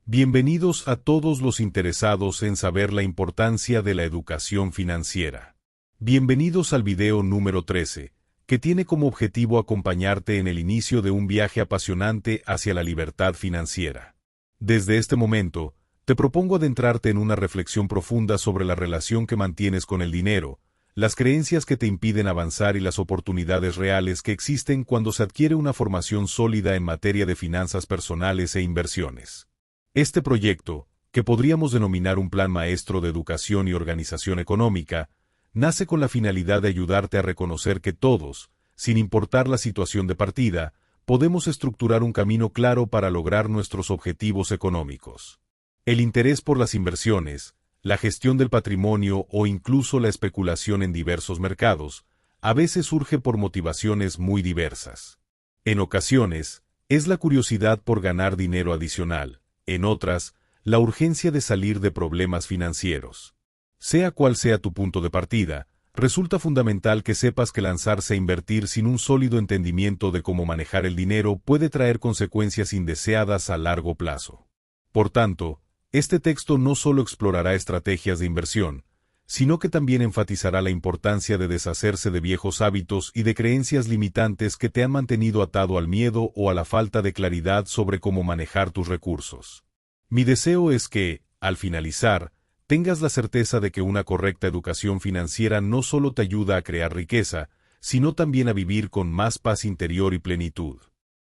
Bienvenidos a todos los interesados en saber la importancia de la educación financiera. Bienvenidos al video número 13, que tiene como objetivo acompañarte en el inicio de un viaje apasionante hacia la libertad financiera. Desde este momento, te propongo adentrarte en una reflexión profunda sobre la relación que mantienes con el dinero, las creencias que te impiden avanzar y las oportunidades reales que existen cuando se adquiere una formación sólida en materia de finanzas personales e inversiones. Este proyecto, que podríamos denominar un plan maestro de educación y organización económica, nace con la finalidad de ayudarte a reconocer que todos, sin importar la situación de partida, podemos estructurar un camino claro para lograr nuestros objetivos económicos. El interés por las inversiones, la gestión del patrimonio o incluso la especulación en diversos mercados, a veces surge por motivaciones muy diversas. En ocasiones, es la curiosidad por ganar dinero adicional. En otras, la urgencia de salir de problemas financieros. Sea cual sea tu punto de partida, resulta fundamental que sepas que lanzarse a invertir sin un sólido entendimiento de cómo manejar el dinero puede traer consecuencias indeseadas a largo plazo. Por tanto, este texto no solo explorará estrategias de inversión, sino que también enfatizará la importancia de deshacerse de viejos hábitos y de creencias limitantes que te han mantenido atado al miedo o a la falta de claridad sobre cómo manejar tus recursos. Mi deseo es que, al finalizar, tengas la certeza de que una correcta educación financiera no solo te ayuda a crear riqueza, sino también a vivir con más paz interior y plenitud.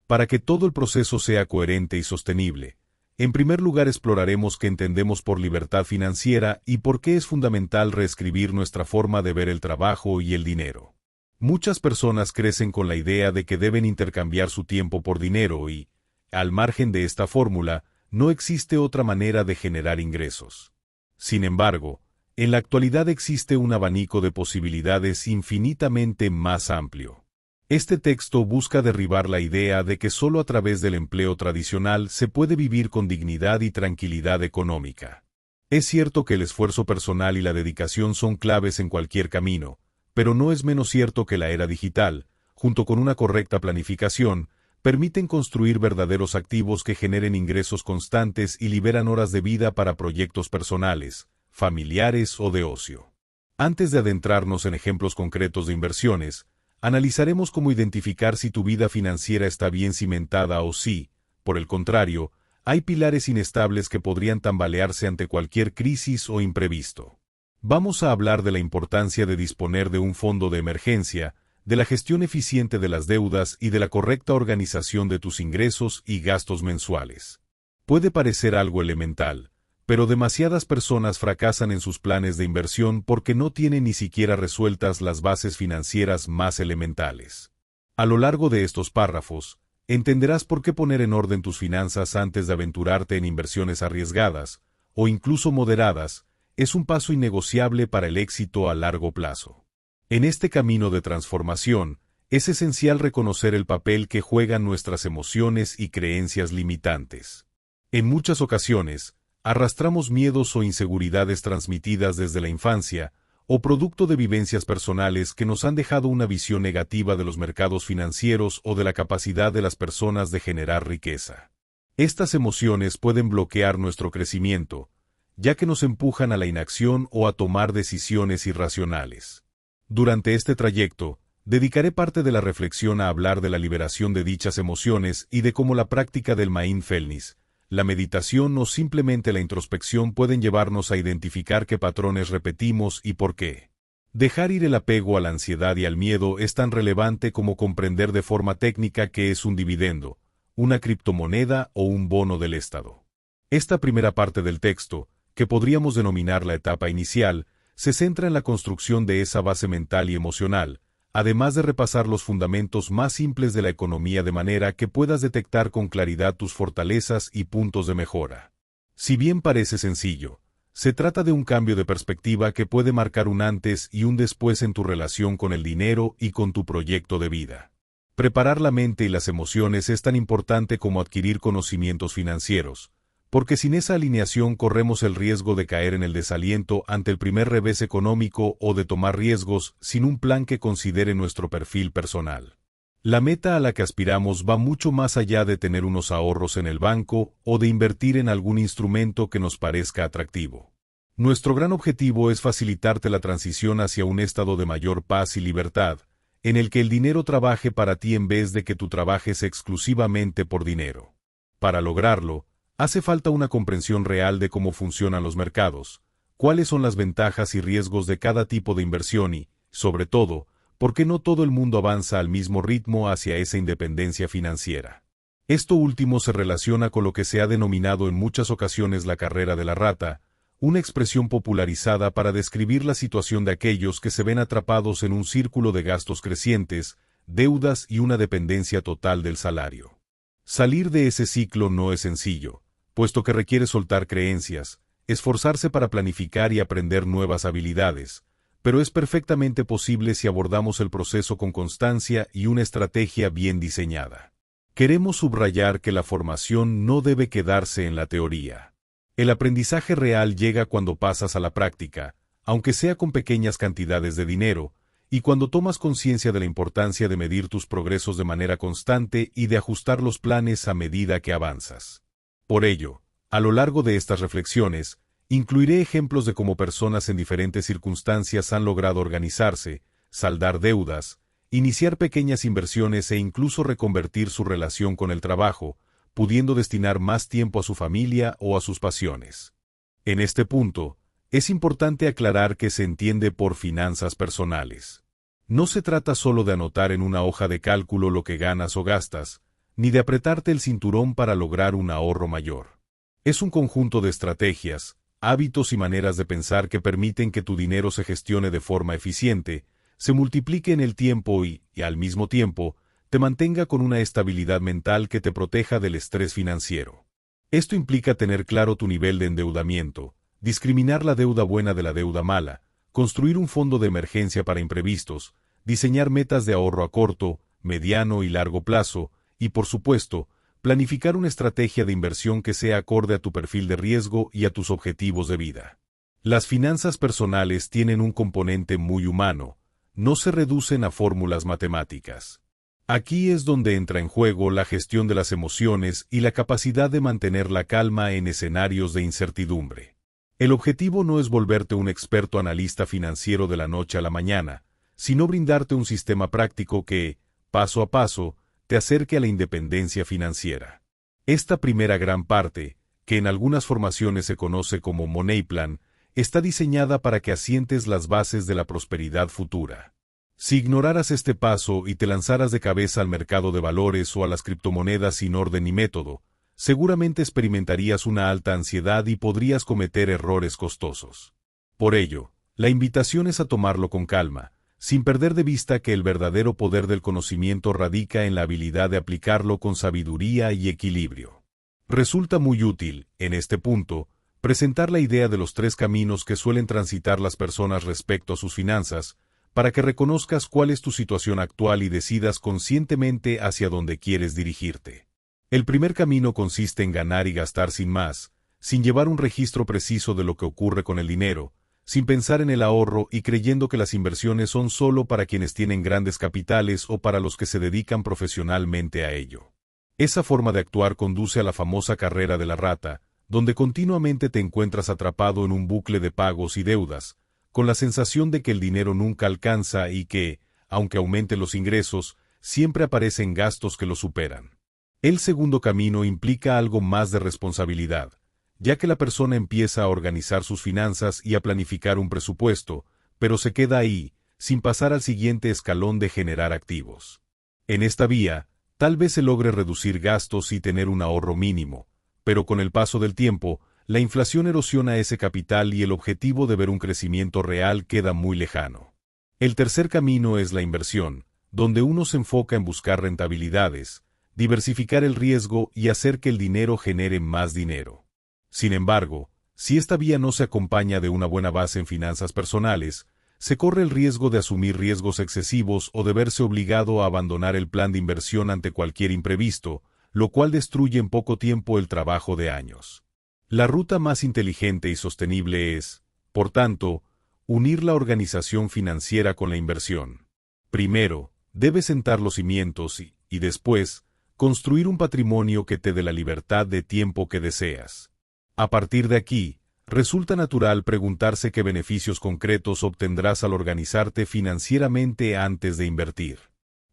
Para que todo el proceso sea coherente y sostenible, en primer lugar exploraremos qué entendemos por libertad financiera y por qué es fundamental reescribir nuestra forma de ver el trabajo y el dinero. Muchas personas crecen con la idea de que deben intercambiar su tiempo por dinero y, al margen de esta fórmula, no existe otra manera de generar ingresos. Sin embargo, en la actualidad existe un abanico de posibilidades infinitamente más amplio. Este texto busca derribar la idea de que solo a través del empleo tradicional se puede vivir con dignidad y tranquilidad económica. Es cierto que el esfuerzo personal y la dedicación son claves en cualquier camino, pero no es menos cierto que la era digital, junto con una correcta planificación, permiten construir verdaderos activos que generen ingresos constantes y liberan horas de vida para proyectos personales, familiares o de ocio. Antes de adentrarnos en ejemplos concretos de inversiones, analizaremos cómo identificar si tu vida financiera está bien cimentada o si, por el contrario, hay pilares inestables que podrían tambalearse ante cualquier crisis o imprevisto. Vamos a hablar de la importancia de disponer de un fondo de emergencia, de la gestión eficiente de las deudas y de la correcta organización de tus ingresos y gastos mensuales. Puede parecer algo elemental, pero demasiadas personas fracasan en sus planes de inversión porque no tienen ni siquiera resueltas las bases financieras más elementales. A lo largo de estos párrafos, entenderás por qué poner en orden tus finanzas antes de aventurarte en inversiones arriesgadas, o incluso moderadas, es un paso innegociable para el éxito a largo plazo. En este camino de transformación, es esencial reconocer el papel que juegan nuestras emociones y creencias limitantes. En muchas ocasiones, arrastramos miedos o inseguridades transmitidas desde la infancia, o producto de vivencias personales que nos han dejado una visión negativa de los mercados financieros o de la capacidad de las personas de generar riqueza. Estas emociones pueden bloquear nuestro crecimiento, ya que nos empujan a la inacción o a tomar decisiones irracionales. Durante este trayecto, dedicaré parte de la reflexión a hablar de la liberación de dichas emociones y de cómo la práctica del mindfulness, la meditación o simplemente la introspección pueden llevarnos a identificar qué patrones repetimos y por qué. Dejar ir el apego a la ansiedad y al miedo es tan relevante como comprender de forma técnica qué es un dividendo, una criptomoneda o un bono del Estado. Esta primera parte del texto, que podríamos denominar la etapa inicial, se centra en la construcción de esa base mental y emocional, además de repasar los fundamentos más simples de la economía de manera que puedas detectar con claridad tus fortalezas y puntos de mejora. Si bien parece sencillo, se trata de un cambio de perspectiva que puede marcar un antes y un después en tu relación con el dinero y con tu proyecto de vida. Preparar la mente y las emociones es tan importante como adquirir conocimientos financieros, porque sin esa alineación corremos el riesgo de caer en el desaliento ante el primer revés económico o de tomar riesgos sin un plan que considere nuestro perfil personal. La meta a la que aspiramos va mucho más allá de tener unos ahorros en el banco o de invertir en algún instrumento que nos parezca atractivo. Nuestro gran objetivo es facilitarte la transición hacia un estado de mayor paz y libertad, en el que el dinero trabaje para ti en vez de que tú trabajes exclusivamente por dinero. Para lograrlo, hace falta una comprensión real de cómo funcionan los mercados, cuáles son las ventajas y riesgos de cada tipo de inversión y, sobre todo, por qué no todo el mundo avanza al mismo ritmo hacia esa independencia financiera. Esto último se relaciona con lo que se ha denominado en muchas ocasiones la carrera de la rata, una expresión popularizada para describir la situación de aquellos que se ven atrapados en un círculo de gastos crecientes, deudas y una dependencia total del salario. Salir de ese ciclo no es sencillo, puesto que requiere soltar creencias, esforzarse para planificar y aprender nuevas habilidades, pero es perfectamente posible si abordamos el proceso con constancia y una estrategia bien diseñada. Queremos subrayar que la formación no debe quedarse en la teoría. El aprendizaje real llega cuando pasas a la práctica, aunque sea con pequeñas cantidades de dinero, y cuando tomas conciencia de la importancia de medir tus progresos de manera constante y de ajustar los planes a medida que avanzas. Por ello, a lo largo de estas reflexiones, incluiré ejemplos de cómo personas en diferentes circunstancias han logrado organizarse, saldar deudas, iniciar pequeñas inversiones e incluso reconvertir su relación con el trabajo, pudiendo destinar más tiempo a su familia o a sus pasiones. En este punto, es importante aclarar que se entiende por finanzas personales. No se trata solo de anotar en una hoja de cálculo lo que ganas o gastas, ni de apretarte el cinturón para lograr un ahorro mayor. Es un conjunto de estrategias, hábitos y maneras de pensar que permiten que tu dinero se gestione de forma eficiente, se multiplique en el tiempo y, al mismo tiempo, te mantenga con una estabilidad mental que te proteja del estrés financiero. Esto implica tener claro tu nivel de endeudamiento, discriminar la deuda buena de la deuda mala, construir un fondo de emergencia para imprevistos, diseñar metas de ahorro a corto, mediano y largo plazo, y por supuesto, planificar una estrategia de inversión que sea acorde a tu perfil de riesgo y a tus objetivos de vida. Las finanzas personales tienen un componente muy humano, no se reducen a fórmulas matemáticas. Aquí es donde entra en juego la gestión de las emociones y la capacidad de mantener la calma en escenarios de incertidumbre. El objetivo no es volverte un experto analista financiero de la noche a la mañana, sino brindarte un sistema práctico que, paso a paso, te acerque a la independencia financiera. Esta primera gran parte, que en algunas formaciones se conoce como Money Plan, está diseñada para que asientes las bases de la prosperidad futura. Si ignoraras este paso y te lanzaras de cabeza al mercado de valores o a las criptomonedas sin orden ni método, seguramente experimentarías una alta ansiedad y podrías cometer errores costosos. Por ello, la invitación es a tomarlo con calma, sin perder de vista que el verdadero poder del conocimiento radica en la habilidad de aplicarlo con sabiduría y equilibrio. Resulta muy útil, en este punto, presentar la idea de los 3 caminos que suelen transitar las personas respecto a sus finanzas, para que reconozcas cuál es tu situación actual y decidas conscientemente hacia dónde quieres dirigirte. El primer camino consiste en ganar y gastar sin más, sin llevar un registro preciso de lo que ocurre con el dinero, sin pensar en el ahorro y creyendo que las inversiones son solo para quienes tienen grandes capitales o para los que se dedican profesionalmente a ello. Esa forma de actuar conduce a la famosa carrera de la rata, donde continuamente te encuentras atrapado en un bucle de pagos y deudas, con la sensación de que el dinero nunca alcanza y que, aunque aumenten los ingresos, siempre aparecen gastos que lo superan. El segundo camino implica algo más de responsabilidad, ya que la persona empieza a organizar sus finanzas y a planificar un presupuesto, pero se queda ahí, sin pasar al siguiente escalón de generar activos. En esta vía, tal vez se logre reducir gastos y tener un ahorro mínimo, pero con el paso del tiempo, la inflación erosiona ese capital y el objetivo de ver un crecimiento real queda muy lejano. El tercer camino es la inversión, donde uno se enfoca en buscar rentabilidades, diversificar el riesgo y hacer que el dinero genere más dinero. Sin embargo, si esta vía no se acompaña de una buena base en finanzas personales, se corre el riesgo de asumir riesgos excesivos o de verse obligado a abandonar el plan de inversión ante cualquier imprevisto, lo cual destruye en poco tiempo el trabajo de años. La ruta más inteligente y sostenible es, por tanto, unir la organización financiera con la inversión. Primero, debes sentar los cimientos y después, construir un patrimonio que te dé la libertad de tiempo que deseas. A partir de aquí, resulta natural preguntarse qué beneficios concretos obtendrás al organizarte financieramente antes de invertir.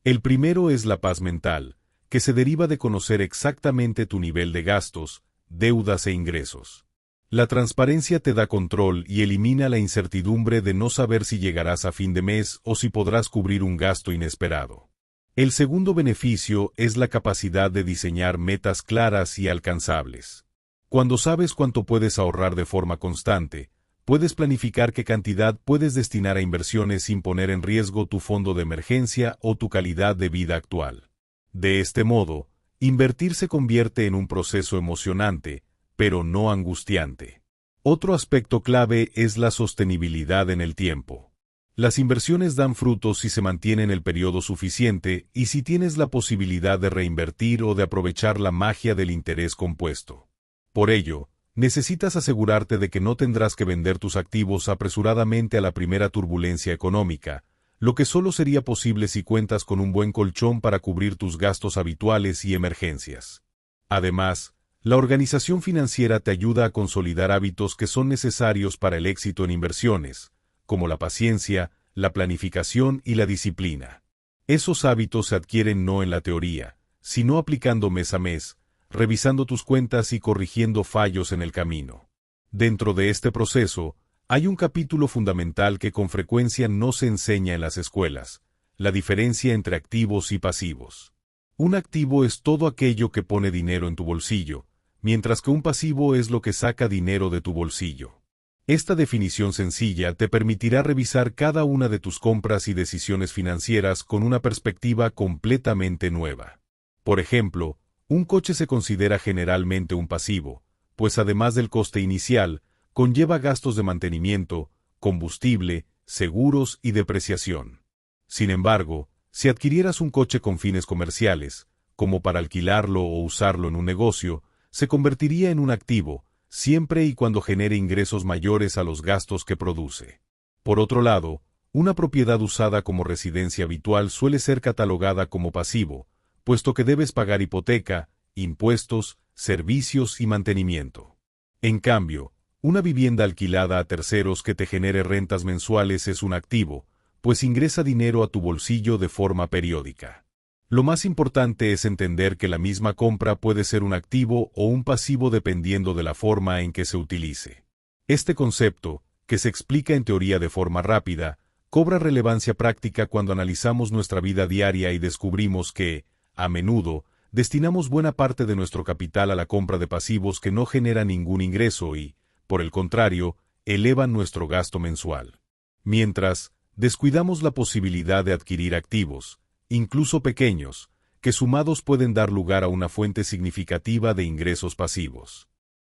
El primero es la paz mental, que se deriva de conocer exactamente tu nivel de gastos, deudas e ingresos. La transparencia te da control y elimina la incertidumbre de no saber si llegarás a fin de mes o si podrás cubrir un gasto inesperado. El segundo beneficio es la capacidad de diseñar metas claras y alcanzables. Cuando sabes cuánto puedes ahorrar de forma constante, puedes planificar qué cantidad puedes destinar a inversiones sin poner en riesgo tu fondo de emergencia o tu calidad de vida actual. De este modo, invertir se convierte en un proceso emocionante, pero no angustiante. Otro aspecto clave es la sostenibilidad en el tiempo. Las inversiones dan frutos si se mantienen el periodo suficiente y si tienes la posibilidad de reinvertir o de aprovechar la magia del interés compuesto. Por ello, necesitas asegurarte de que no tendrás que vender tus activos apresuradamente a la primera turbulencia económica, lo que solo sería posible si cuentas con un buen colchón para cubrir tus gastos habituales y emergencias. Además, la organización financiera te ayuda a consolidar hábitos que son necesarios para el éxito en inversiones, como la paciencia, la planificación y la disciplina. Esos hábitos se adquieren no en la teoría, sino aplicando mes a mes, revisando tus cuentas y corrigiendo fallos en el camino. Dentro de este proceso, hay un capítulo fundamental que con frecuencia no se enseña en las escuelas: la diferencia entre activos y pasivos. Un activo es todo aquello que pone dinero en tu bolsillo, mientras que un pasivo es lo que saca dinero de tu bolsillo. Esta definición sencilla te permitirá revisar cada una de tus compras y decisiones financieras con una perspectiva completamente nueva. Por ejemplo, un coche se considera generalmente un pasivo, pues además del coste inicial, conlleva gastos de mantenimiento, combustible, seguros y depreciación. Sin embargo, si adquirieras un coche con fines comerciales, como para alquilarlo o usarlo en un negocio, se convertiría en un activo, siempre y cuando genere ingresos mayores a los gastos que produce. Por otro lado, una propiedad usada como residencia habitual suele ser catalogada como pasivo, puesto que debes pagar hipoteca, impuestos, servicios y mantenimiento. En cambio, una vivienda alquilada a terceros que te genere rentas mensuales es un activo, pues ingresa dinero a tu bolsillo de forma periódica. Lo más importante es entender que la misma compra puede ser un activo o un pasivo dependiendo de la forma en que se utilice. Este concepto, que se explica en teoría de forma rápida, cobra relevancia práctica cuando analizamos nuestra vida diaria y descubrimos que, a menudo, destinamos buena parte de nuestro capital a la compra de pasivos que no generan ningún ingreso y, por el contrario, elevan nuestro gasto mensual. Mientras, descuidamos la posibilidad de adquirir activos, incluso pequeños, que sumados pueden dar lugar a una fuente significativa de ingresos pasivos.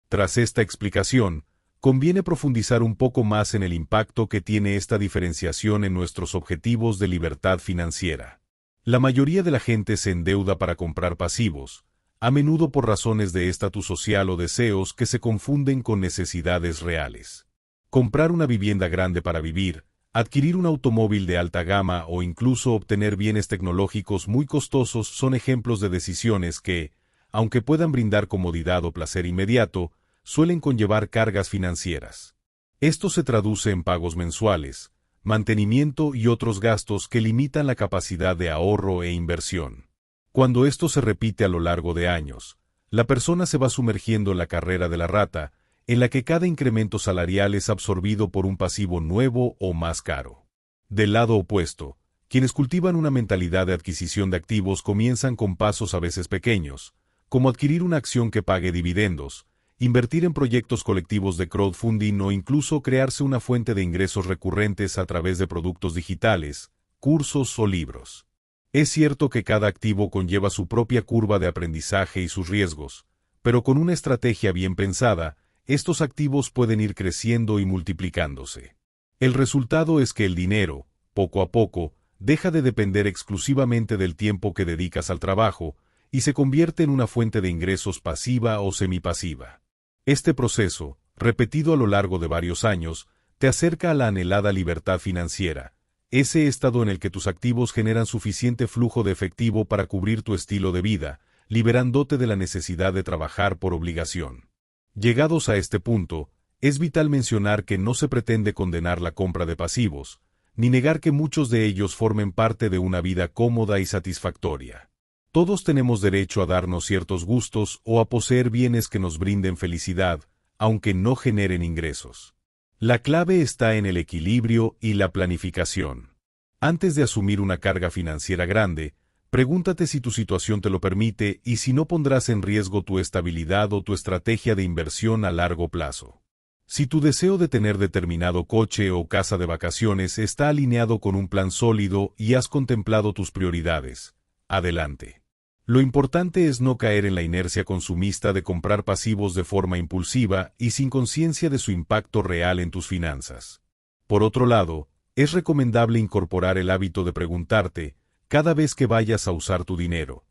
Tras esta explicación, conviene profundizar un poco más en el impacto que tiene esta diferenciación en nuestros objetivos de libertad financiera. La mayoría de la gente se endeuda para comprar pasivos, a menudo por razones de estatus social o deseos que se confunden con necesidades reales. Comprar una vivienda grande para vivir, adquirir un automóvil de alta gama o incluso obtener bienes tecnológicos muy costosos son ejemplos de decisiones que, aunque puedan brindar comodidad o placer inmediato, suelen conllevar cargas financieras. Esto se traduce en pagos mensuales, mantenimiento y otros gastos que limitan la capacidad de ahorro e inversión. Cuando esto se repite a lo largo de años, la persona se va sumergiendo en la carrera de la rata, en la que cada incremento salarial es absorbido por un pasivo nuevo o más caro. Del lado opuesto, quienes cultivan una mentalidad de adquisición de activos comienzan con pasos a veces pequeños, como adquirir una acción que pague dividendos, invertir en proyectos colectivos de crowdfunding o incluso crearse una fuente de ingresos recurrentes a través de productos digitales, cursos o libros. Es cierto que cada activo conlleva su propia curva de aprendizaje y sus riesgos, pero con una estrategia bien pensada, estos activos pueden ir creciendo y multiplicándose. El resultado es que el dinero, poco a poco, deja de depender exclusivamente del tiempo que dedicas al trabajo y se convierte en una fuente de ingresos pasiva o semipasiva. Este proceso, repetido a lo largo de varios años, te acerca a la anhelada libertad financiera, ese estado en el que tus activos generan suficiente flujo de efectivo para cubrir tu estilo de vida, liberándote de la necesidad de trabajar por obligación. Llegados a este punto, es vital mencionar que no se pretende condenar la compra de pasivos, ni negar que muchos de ellos formen parte de una vida cómoda y satisfactoria. Todos tenemos derecho a darnos ciertos gustos o a poseer bienes que nos brinden felicidad, aunque no generen ingresos. La clave está en el equilibrio y la planificación. Antes de asumir una carga financiera grande, pregúntate si tu situación te lo permite y si no pondrás en riesgo tu estabilidad o tu estrategia de inversión a largo plazo. Si tu deseo de tener determinado coche o casa de vacaciones está alineado con un plan sólido y has contemplado tus prioridades, adelante. Lo importante es no caer en la inercia consumista de comprar pasivos de forma impulsiva y sin conciencia de su impacto real en tus finanzas. Por otro lado, es recomendable incorporar el hábito de preguntarte, cada vez que vayas a usar tu dinero,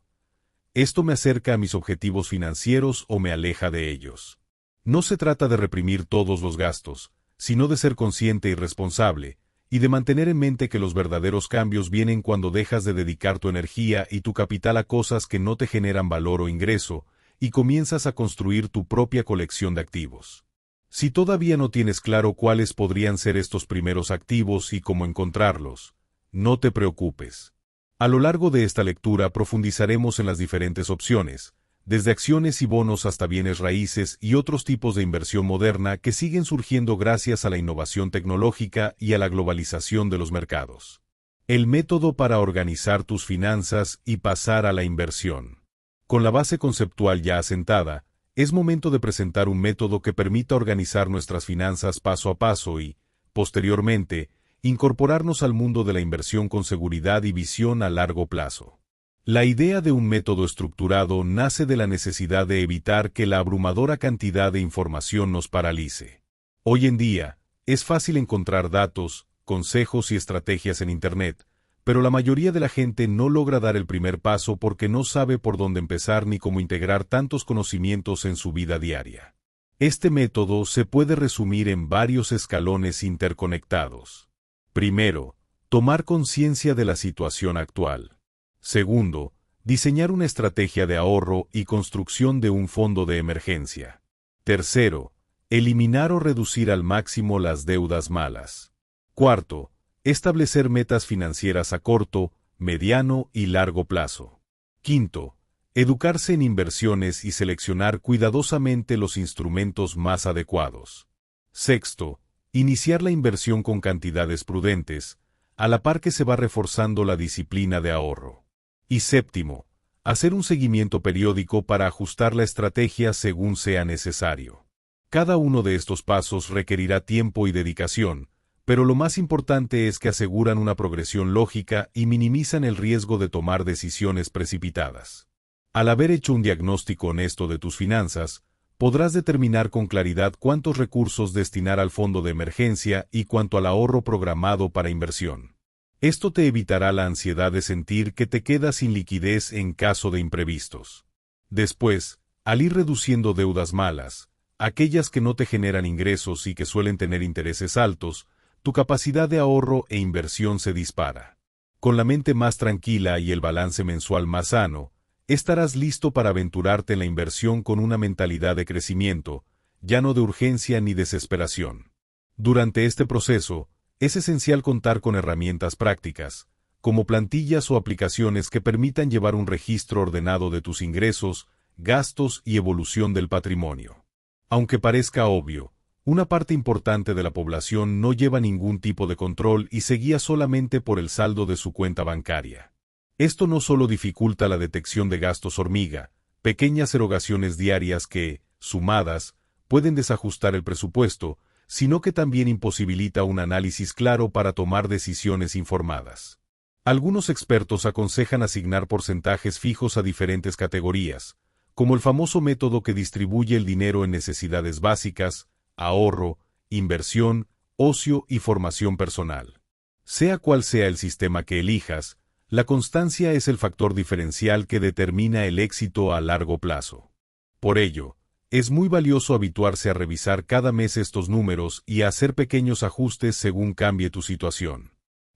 ¿esto me acerca a mis objetivos financieros o me aleja de ellos? No se trata de reprimir todos los gastos, sino de ser consciente y responsable, y de mantener en mente que los verdaderos cambios vienen cuando dejas de dedicar tu energía y tu capital a cosas que no te generan valor o ingreso, y comienzas a construir tu propia colección de activos. Si todavía no tienes claro cuáles podrían ser estos primeros activos y cómo encontrarlos, no te preocupes. A lo largo de esta lectura profundizaremos en las diferentes opciones, desde acciones y bonos hasta bienes raíces y otros tipos de inversión moderna que siguen surgiendo gracias a la innovación tecnológica y a la globalización de los mercados. El método para organizar tus finanzas y pasar a la inversión. Con la base conceptual ya asentada, es momento de presentar un método que permita organizar nuestras finanzas paso a paso y, posteriormente, incorporarnos al mundo de la inversión con seguridad y visión a largo plazo. La idea de un método estructurado nace de la necesidad de evitar que la abrumadora cantidad de información nos paralice. Hoy en día, es fácil encontrar datos, consejos y estrategias en Internet, pero la mayoría de la gente no logra dar el primer paso porque no sabe por dónde empezar ni cómo integrar tantos conocimientos en su vida diaria. Este método se puede resumir en varios escalones interconectados. Primero, tomar conciencia de la situación actual. Segundo, diseñar una estrategia de ahorro y construcción de un fondo de emergencia. Tercero, eliminar o reducir al máximo las deudas malas. Cuarto, establecer metas financieras a corto, mediano y largo plazo. Quinto, educarse en inversiones y seleccionar cuidadosamente los instrumentos más adecuados. Sexto, iniciar la inversión con cantidades prudentes, a la par que se va reforzando la disciplina de ahorro. Y séptimo, hacer un seguimiento periódico para ajustar la estrategia según sea necesario. Cada uno de estos pasos requerirá tiempo y dedicación, pero lo más importante es que aseguran una progresión lógica y minimizan el riesgo de tomar decisiones precipitadas. Al haber hecho un diagnóstico honesto de tus finanzas, podrás determinar con claridad cuántos recursos destinar al fondo de emergencia y cuánto al ahorro programado para inversión. Esto te evitará la ansiedad de sentir que te quedas sin liquidez en caso de imprevistos. Después, al ir reduciendo deudas malas, aquellas que no te generan ingresos y que suelen tener intereses altos, tu capacidad de ahorro e inversión se dispara. Con la mente más tranquila y el balance mensual más sano, estarás listo para aventurarte en la inversión con una mentalidad de crecimiento, ya no de urgencia ni desesperación. Durante este proceso, es esencial contar con herramientas prácticas, como plantillas o aplicaciones que permitan llevar un registro ordenado de tus ingresos, gastos y evolución del patrimonio. Aunque parezca obvio, una parte importante de la población no lleva ningún tipo de control y se guía solamente por el saldo de su cuenta bancaria. Esto no solo dificulta la detección de gastos hormiga, pequeñas erogaciones diarias que, sumadas, pueden desajustar el presupuesto, sino que también imposibilita un análisis claro para tomar decisiones informadas. Algunos expertos aconsejan asignar porcentajes fijos a diferentes categorías, como el famoso método que distribuye el dinero en necesidades básicas, ahorro, inversión, ocio y formación personal. Sea cual sea el sistema que elijas, la constancia es el factor diferencial que determina el éxito a largo plazo. Por ello, es muy valioso habituarse a revisar cada mes estos números y a hacer pequeños ajustes según cambie tu situación.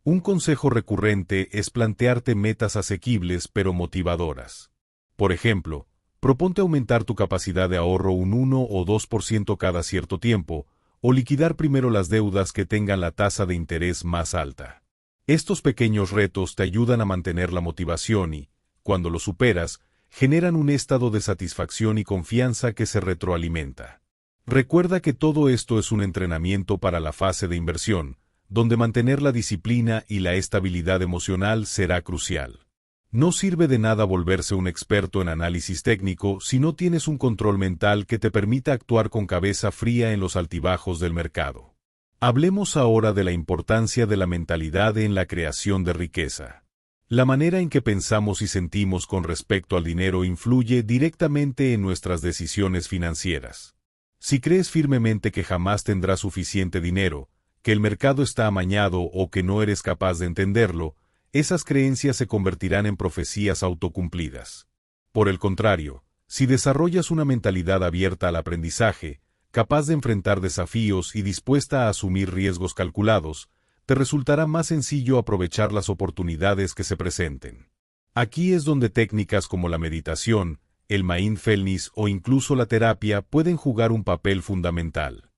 Un consejo recurrente es plantearte metas asequibles pero motivadoras. Por ejemplo, proponte aumentar tu capacidad de ahorro un 1 o 2% cada cierto tiempo, o liquidar primero las deudas que tengan la tasa de interés más alta. Estos pequeños retos te ayudan a mantener la motivación y, cuando los superas, generan un estado de satisfacción y confianza que se retroalimenta. Recuerda que todo esto es un entrenamiento para la fase de inversión, donde mantener la disciplina y la estabilidad emocional será crucial. No sirve de nada volverse un experto en análisis técnico si no tienes un control mental que te permita actuar con cabeza fría en los altibajos del mercado. Hablemos ahora de la importancia de la mentalidad en la creación de riqueza. La manera en que pensamos y sentimos con respecto al dinero influye directamente en nuestras decisiones financieras. Si crees firmemente que jamás tendrás suficiente dinero, que el mercado está amañado o que no eres capaz de entenderlo, esas creencias se convertirán en profecías autocumplidas. Por el contrario, si desarrollas una mentalidad abierta al aprendizaje, capaz de enfrentar desafíos y dispuesta a asumir riesgos calculados, te resultará más sencillo aprovechar las oportunidades que se presenten. Aquí es donde técnicas como la meditación, el mindfulness o incluso la terapia pueden jugar un papel fundamental.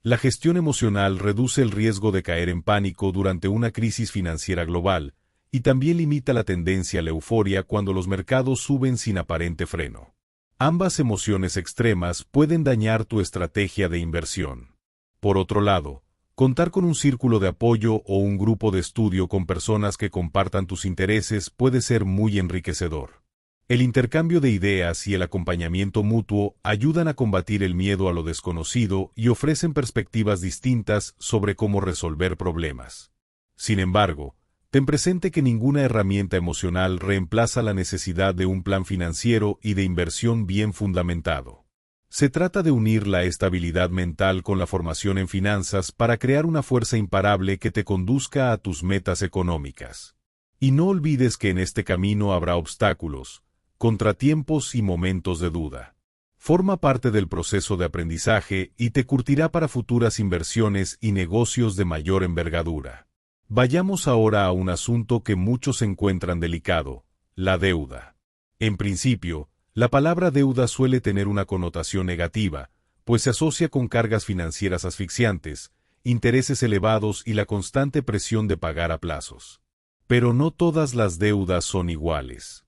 La gestión emocional reduce el riesgo de caer en pánico durante una crisis financiera global y también limita la tendencia a la euforia cuando los mercados suben sin aparente freno. Ambas emociones extremas pueden dañar tu estrategia de inversión. Por otro lado, contar con un círculo de apoyo o un grupo de estudio con personas que compartan tus intereses puede ser muy enriquecedor. El intercambio de ideas y el acompañamiento mutuo ayudan a combatir el miedo a lo desconocido y ofrecen perspectivas distintas sobre cómo resolver problemas. Sin embargo, ten presente que ninguna herramienta emocional reemplaza la necesidad de un plan financiero y de inversión bien fundamentado. Se trata de unir la estabilidad mental con la formación en finanzas para crear una fuerza imparable que te conduzca a tus metas económicas. Y no olvides que en este camino habrá obstáculos, contratiempos y momentos de duda. Forma parte del proceso de aprendizaje y te curtirá para futuras inversiones y negocios de mayor envergadura. Vayamos ahora a un asunto que muchos encuentran delicado, la deuda. En principio, la palabra deuda suele tener una connotación negativa, pues se asocia con cargas financieras asfixiantes, intereses elevados y la constante presión de pagar a plazos. Pero no todas las deudas son iguales.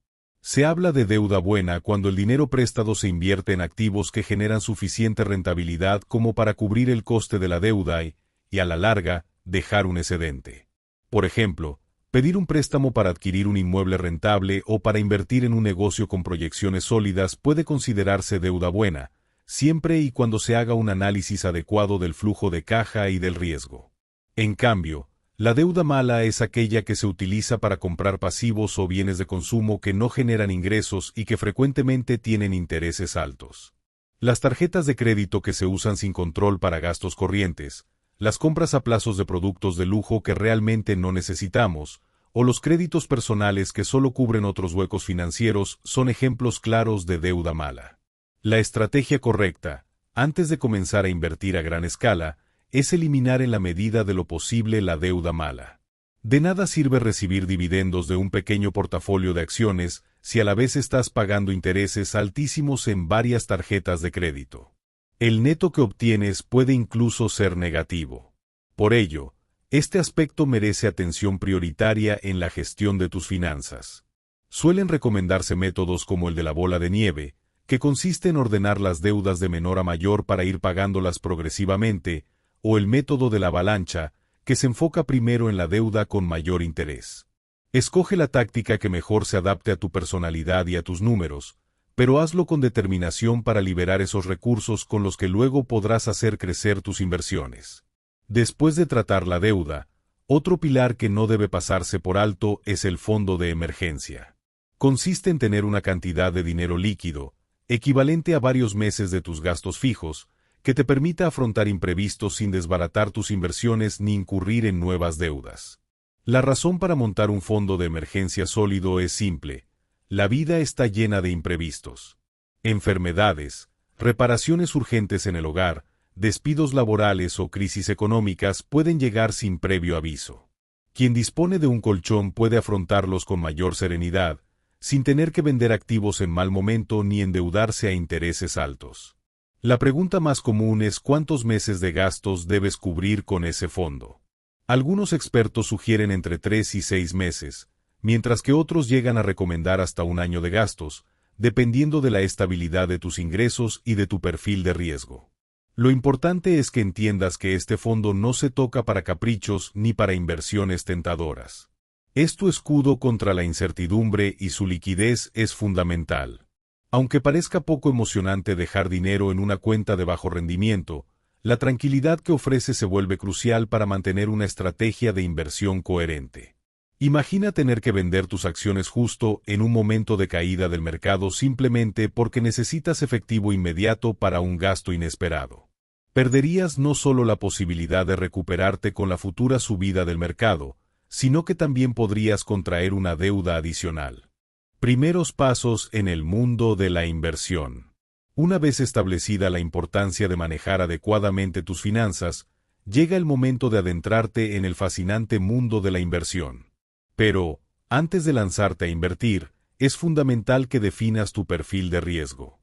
Se habla de deuda buena cuando el dinero prestado se invierte en activos que generan suficiente rentabilidad como para cubrir el coste de la deuda y a la larga, dejar un excedente. Por ejemplo, pedir un préstamo para adquirir un inmueble rentable o para invertir en un negocio con proyecciones sólidas puede considerarse deuda buena, siempre y cuando se haga un análisis adecuado del flujo de caja y del riesgo. En cambio, la deuda mala es aquella que se utiliza para comprar pasivos o bienes de consumo que no generan ingresos y que frecuentemente tienen intereses altos. Las tarjetas de crédito que se usan sin control para gastos corrientes, las compras a plazos de productos de lujo que realmente no necesitamos, o los créditos personales que solo cubren otros huecos financieros son ejemplos claros de deuda mala. La estrategia correcta, antes de comenzar a invertir a gran escala, es eliminar en la medida de lo posible la deuda mala. De nada sirve recibir dividendos de un pequeño portafolio de acciones si a la vez estás pagando intereses altísimos en varias tarjetas de crédito. El neto que obtienes puede incluso ser negativo. Por ello, este aspecto merece atención prioritaria en la gestión de tus finanzas. Suelen recomendarse métodos como el de la bola de nieve, que consiste en ordenar las deudas de menor a mayor para ir pagándolas progresivamente, o el método de la avalancha, que se enfoca primero en la deuda con mayor interés. Escoge la táctica que mejor se adapte a tu personalidad y a tus números, pero hazlo con determinación para liberar esos recursos con los que luego podrás hacer crecer tus inversiones. Después de tratar la deuda, otro pilar que no debe pasarse por alto es el fondo de emergencia. Consiste en tener una cantidad de dinero líquido, equivalente a varios meses de tus gastos fijos, que te permita afrontar imprevistos sin desbaratar tus inversiones ni incurrir en nuevas deudas. La razón para montar un fondo de emergencia sólido es simple. La vida está llena de imprevistos. Enfermedades, reparaciones urgentes en el hogar, despidos laborales o crisis económicas pueden llegar sin previo aviso. Quien dispone de un colchón puede afrontarlos con mayor serenidad, sin tener que vender activos en mal momento ni endeudarse a intereses altos. La pregunta más común es cuántos meses de gastos debes cubrir con ese fondo. Algunos expertos sugieren entre 3 y 6 meses, mientras que otros llegan a recomendar hasta un año de gastos, dependiendo de la estabilidad de tus ingresos y de tu perfil de riesgo. Lo importante es que entiendas que este fondo no se toca para caprichos ni para inversiones tentadoras. Es tu escudo contra la incertidumbre y su liquidez es fundamental. Aunque parezca poco emocionante dejar dinero en una cuenta de bajo rendimiento, la tranquilidad que ofrece se vuelve crucial para mantener una estrategia de inversión coherente. Imagina tener que vender tus acciones justo en un momento de caída del mercado simplemente porque necesitas efectivo inmediato para un gasto inesperado. Perderías no solo la posibilidad de recuperarte con la futura subida del mercado, sino que también podrías contraer una deuda adicional. Primeros pasos en el mundo de la inversión. Una vez establecida la importancia de manejar adecuadamente tus finanzas, llega el momento de adentrarte en el fascinante mundo de la inversión. Pero, antes de lanzarte a invertir, es fundamental que definas tu perfil de riesgo.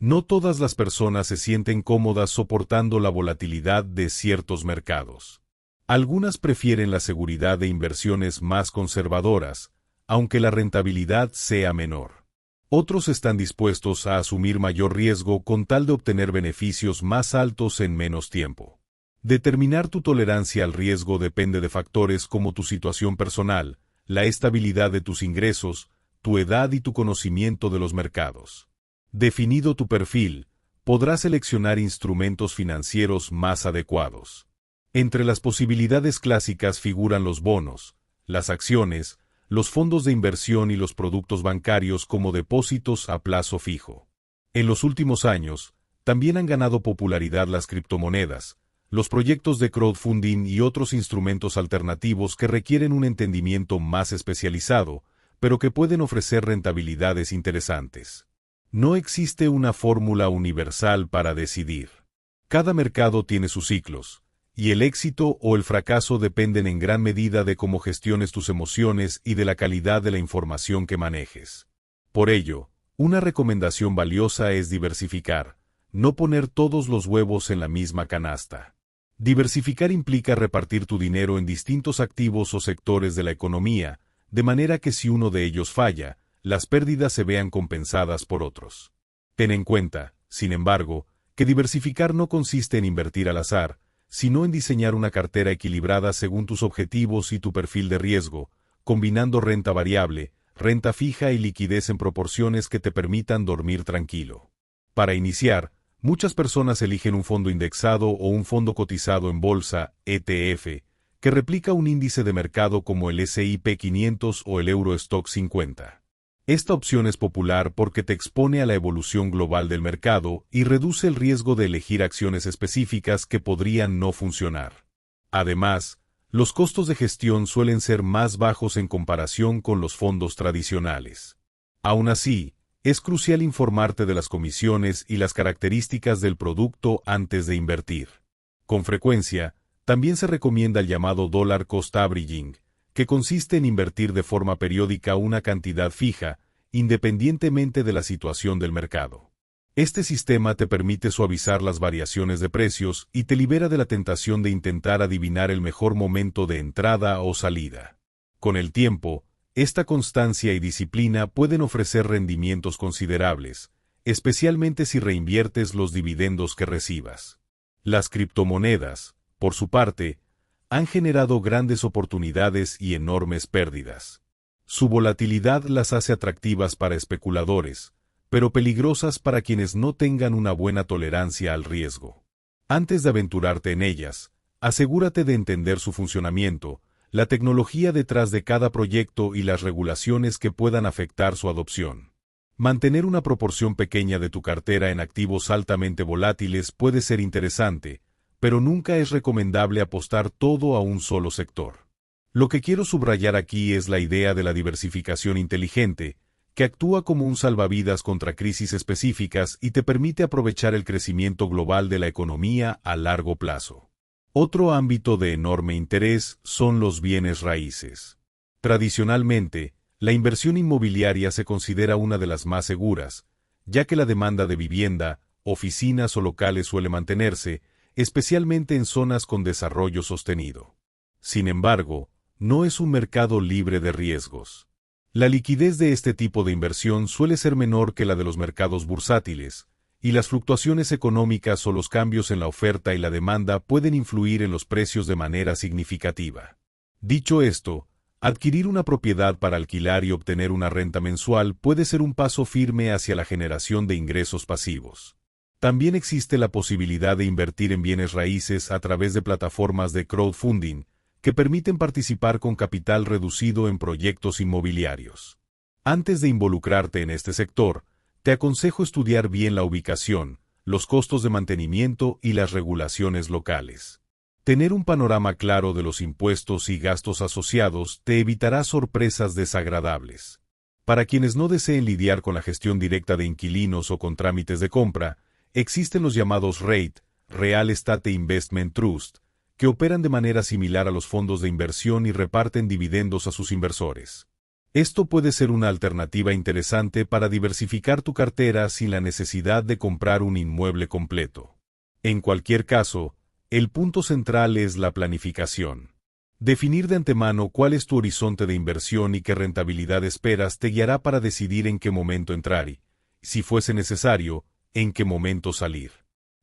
No todas las personas se sienten cómodas soportando la volatilidad de ciertos mercados. Algunas prefieren la seguridad de inversiones más conservadoras, aunque la rentabilidad sea menor. Otros están dispuestos a asumir mayor riesgo con tal de obtener beneficios más altos en menos tiempo. Determinar tu tolerancia al riesgo depende de factores como tu situación personal, la estabilidad de tus ingresos, tu edad y tu conocimiento de los mercados. Definido tu perfil, podrás seleccionar instrumentos financieros más adecuados. Entre las posibilidades clásicas figuran los bonos, las acciones, los fondos de inversión y los productos bancarios como depósitos a plazo fijo. En los últimos años, también han ganado popularidad las criptomonedas, los proyectos de crowdfunding y otros instrumentos alternativos que requieren un entendimiento más especializado, pero que pueden ofrecer rentabilidades interesantes. No existe una fórmula universal para decidir. Cada mercado tiene sus ciclos, y el éxito o el fracaso dependen en gran medida de cómo gestiones tus emociones y de la calidad de la información que manejes. Por ello, una recomendación valiosa es diversificar, no poner todos los huevos en la misma canasta. Diversificar implica repartir tu dinero en distintos activos o sectores de la economía, de manera que si uno de ellos falla, las pérdidas se vean compensadas por otros. Ten en cuenta, sin embargo, que diversificar no consiste en invertir al azar, sino en diseñar una cartera equilibrada según tus objetivos y tu perfil de riesgo, combinando renta variable, renta fija y liquidez en proporciones que te permitan dormir tranquilo. Para iniciar, muchas personas eligen un fondo indexado o un fondo cotizado en bolsa, ETF, que replica un índice de mercado como el S&P 500 o el Eurostoxx 50. Esta opción es popular porque te expone a la evolución global del mercado y reduce el riesgo de elegir acciones específicas que podrían no funcionar. Además, los costos de gestión suelen ser más bajos en comparación con los fondos tradicionales. Aún así, es crucial informarte de las comisiones y las características del producto antes de invertir. Con frecuencia, también se recomienda el llamado dollar cost averaging, que consiste en invertir de forma periódica una cantidad fija, independientemente de la situación del mercado. Este sistema te permite suavizar las variaciones de precios y te libera de la tentación de intentar adivinar el mejor momento de entrada o salida. Con el tiempo, esta constancia y disciplina pueden ofrecer rendimientos considerables, especialmente si reinviertes los dividendos que recibas. Las criptomonedas, por su parte, han generado grandes oportunidades y enormes pérdidas. Su volatilidad las hace atractivas para especuladores, pero peligrosas para quienes no tengan una buena tolerancia al riesgo. Antes de aventurarte en ellas, asegúrate de entender su funcionamiento, la tecnología detrás de cada proyecto y las regulaciones que puedan afectar su adopción. Mantener una proporción pequeña de tu cartera en activos altamente volátiles puede ser interesante, pero nunca es recomendable apostar todo a un solo sector. Lo que quiero subrayar aquí es la idea de la diversificación inteligente, que actúa como un salvavidas contra crisis específicas y te permite aprovechar el crecimiento global de la economía a largo plazo. Otro ámbito de enorme interés son los bienes raíces. Tradicionalmente, la inversión inmobiliaria se considera una de las más seguras, ya que la demanda de vivienda, oficinas o locales suele mantenerse, especialmente en zonas con desarrollo sostenido. Sin embargo, no es un mercado libre de riesgos. La liquidez de este tipo de inversión suele ser menor que la de los mercados bursátiles, y las fluctuaciones económicas o los cambios en la oferta y la demanda pueden influir en los precios de manera significativa. Dicho esto, adquirir una propiedad para alquilar y obtener una renta mensual puede ser un paso firme hacia la generación de ingresos pasivos. También existe la posibilidad de invertir en bienes raíces a través de plataformas de crowdfunding, que permiten participar con capital reducido en proyectos inmobiliarios. Antes de involucrarte en este sector, te aconsejo estudiar bien la ubicación, los costos de mantenimiento y las regulaciones locales. Tener un panorama claro de los impuestos y gastos asociados te evitará sorpresas desagradables. Para quienes no deseen lidiar con la gestión directa de inquilinos o con trámites de compra, existen los llamados REIT, Real Estate Investment Trust, que operan de manera similar a los fondos de inversión y reparten dividendos a sus inversores. Esto puede ser una alternativa interesante para diversificar tu cartera sin la necesidad de comprar un inmueble completo. En cualquier caso, el punto central es la planificación. Definir de antemano cuál es tu horizonte de inversión y qué rentabilidad esperas te guiará para decidir en qué momento entrar y, si fuese necesario, en qué momento salir.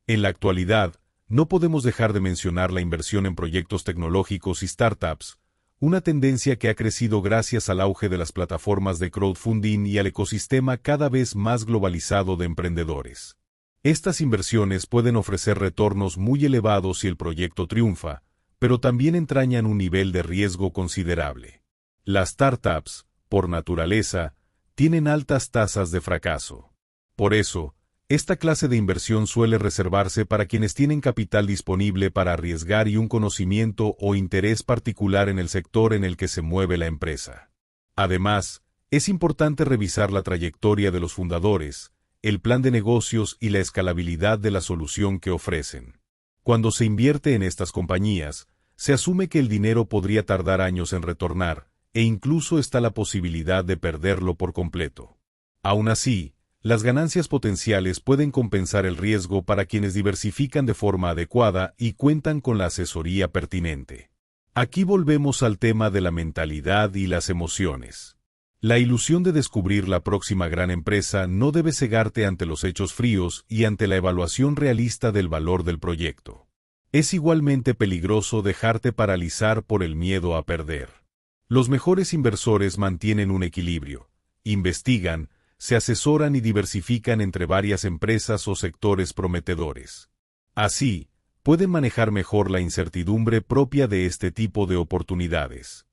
En la actualidad, no podemos dejar de mencionar la inversión en proyectos tecnológicos y startups, una tendencia que ha crecido gracias al auge de las plataformas de crowdfunding y al ecosistema cada vez más globalizado de emprendedores. Estas inversiones pueden ofrecer retornos muy elevados si el proyecto triunfa, pero también entrañan un nivel de riesgo considerable. Las startups, por naturaleza, tienen altas tasas de fracaso. Por eso, esta clase de inversión suele reservarse para quienes tienen capital disponible para arriesgar y un conocimiento o interés particular en el sector en el que se mueve la empresa. Además, es importante revisar la trayectoria de los fundadores, el plan de negocios y la escalabilidad de la solución que ofrecen. Cuando se invierte en estas compañías, se asume que el dinero podría tardar años en retornar, e incluso está la posibilidad de perderlo por completo. Aún así, las ganancias potenciales pueden compensar el riesgo para quienes diversifican de forma adecuada y cuentan con la asesoría pertinente. Aquí volvemos al tema de la mentalidad y las emociones. La ilusión de descubrir la próxima gran empresa no debe cegarte ante los hechos fríos y ante la evaluación realista del valor del proyecto. Es igualmente peligroso dejarte paralizar por el miedo a perder. Los mejores inversores mantienen un equilibrio, investigan, se asesoran y diversifican entre varias empresas o sectores prometedores. Así, pueden manejar mejor la incertidumbre propia de este tipo de oportunidades.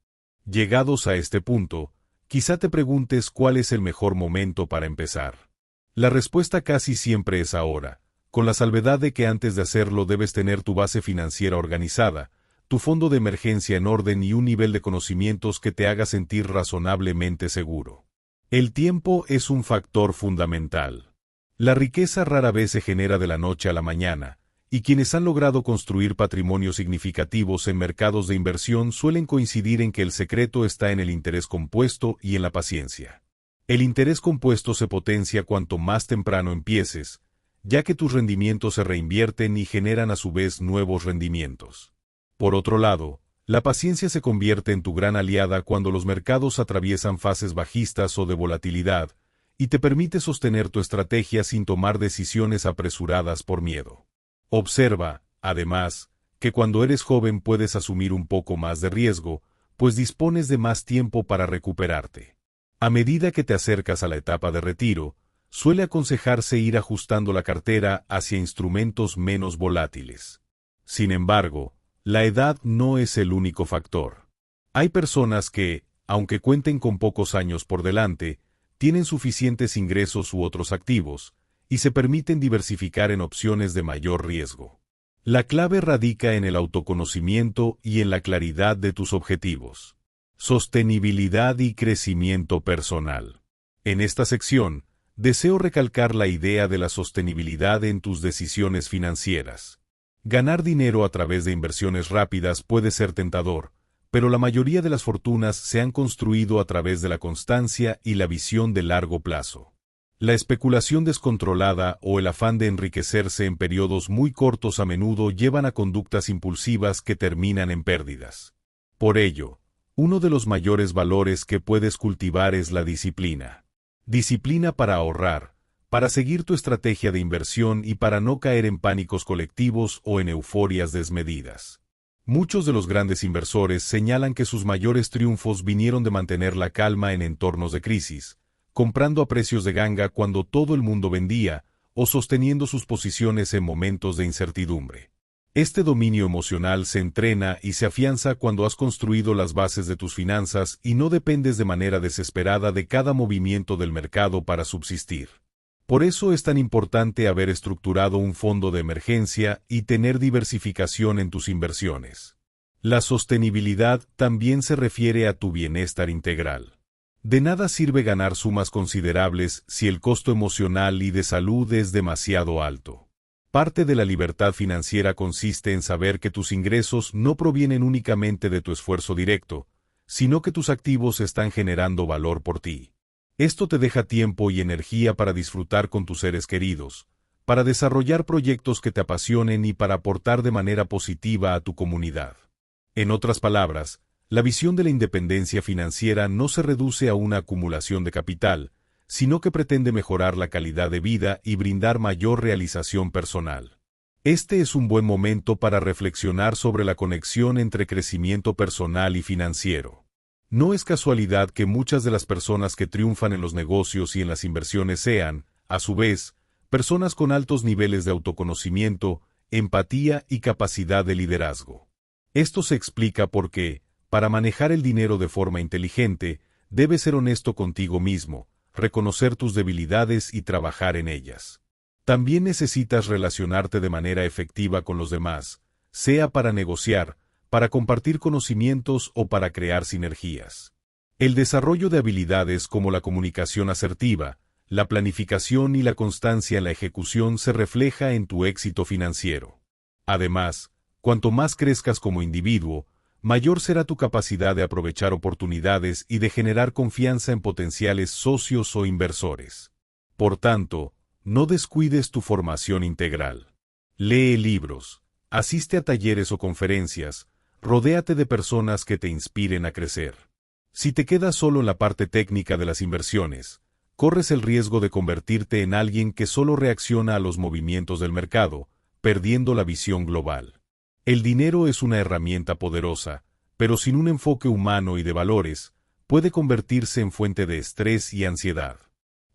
Llegados a este punto, quizá te preguntes cuál es el mejor momento para empezar. La respuesta casi siempre es ahora, con la salvedad de que antes de hacerlo debes tener tu base financiera organizada, tu fondo de emergencia en orden y un nivel de conocimientos que te haga sentir razonablemente seguro. El tiempo es un factor fundamental. La riqueza rara vez se genera de la noche a la mañana, y quienes han logrado construir patrimonios significativos en mercados de inversión suelen coincidir en que el secreto está en el interés compuesto y en la paciencia. El interés compuesto se potencia cuanto más temprano empieces, ya que tus rendimientos se reinvierten y generan a su vez nuevos rendimientos. Por otro lado, la paciencia se convierte en tu gran aliada cuando los mercados atraviesan fases bajistas o de volatilidad, y te permite sostener tu estrategia sin tomar decisiones apresuradas por miedo. Observa, además, que cuando eres joven puedes asumir un poco más de riesgo, pues dispones de más tiempo para recuperarte. A medida que te acercas a la etapa de retiro, suele aconsejarse ir ajustando la cartera hacia instrumentos menos volátiles. Sin embargo, la edad no es el único factor. Hay personas que, aunque cuenten con pocos años por delante, tienen suficientes ingresos u otros activos, y se permiten diversificar en opciones de mayor riesgo. La clave radica en el autoconocimiento y en la claridad de tus objetivos. Sostenibilidad y crecimiento personal. En esta sección, deseo recalcar la idea de la sostenibilidad en tus decisiones financieras. Ganar dinero a través de inversiones rápidas puede ser tentador, pero la mayoría de las fortunas se han construido a través de la constancia y la visión de largo plazo. La especulación descontrolada o el afán de enriquecerse en periodos muy cortos a menudo llevan a conductas impulsivas que terminan en pérdidas. Por ello, uno de los mayores valores que puedes cultivar es la disciplina. Disciplina para ahorrar, para seguir tu estrategia de inversión y para no caer en pánicos colectivos o en euforias desmedidas. Muchos de los grandes inversores señalan que sus mayores triunfos vinieron de mantener la calma en entornos de crisis, comprando a precios de ganga cuando todo el mundo vendía, o sosteniendo sus posiciones en momentos de incertidumbre. Este dominio emocional se entrena y se afianza cuando has construido las bases de tus finanzas y no dependes de manera desesperada de cada movimiento del mercado para subsistir. Por eso es tan importante haber estructurado un fondo de emergencia y tener diversificación en tus inversiones. La sostenibilidad también se refiere a tu bienestar integral. De nada sirve ganar sumas considerables si el costo emocional y de salud es demasiado alto. Parte de la libertad financiera consiste en saber que tus ingresos no provienen únicamente de tu esfuerzo directo, sino que tus activos están generando valor por ti. Esto te deja tiempo y energía para disfrutar con tus seres queridos, para desarrollar proyectos que te apasionen y para aportar de manera positiva a tu comunidad. En otras palabras, la visión de la independencia financiera no se reduce a una acumulación de capital, sino que pretende mejorar la calidad de vida y brindar mayor realización personal. Este es un buen momento para reflexionar sobre la conexión entre crecimiento personal y financiero. No es casualidad que muchas de las personas que triunfan en los negocios y en las inversiones sean, a su vez, personas con altos niveles de autoconocimiento, empatía y capacidad de liderazgo. Esto se explica porque, para manejar el dinero de forma inteligente, debes ser honesto contigo mismo, reconocer tus debilidades y trabajar en ellas. También necesitas relacionarte de manera efectiva con los demás, sea para negociar, para compartir conocimientos o para crear sinergias. El desarrollo de habilidades como la comunicación asertiva, la planificación y la constancia en la ejecución se refleja en tu éxito financiero. Además, cuanto más crezcas como individuo, mayor será tu capacidad de aprovechar oportunidades y de generar confianza en potenciales socios o inversores. Por tanto, no descuides tu formación integral. Lee libros, asiste a talleres o conferencias, rodéate de personas que te inspiren a crecer. Si te quedas solo en la parte técnica de las inversiones, corres el riesgo de convertirte en alguien que solo reacciona a los movimientos del mercado, perdiendo la visión global. El dinero es una herramienta poderosa, pero sin un enfoque humano y de valores, puede convertirse en fuente de estrés y ansiedad.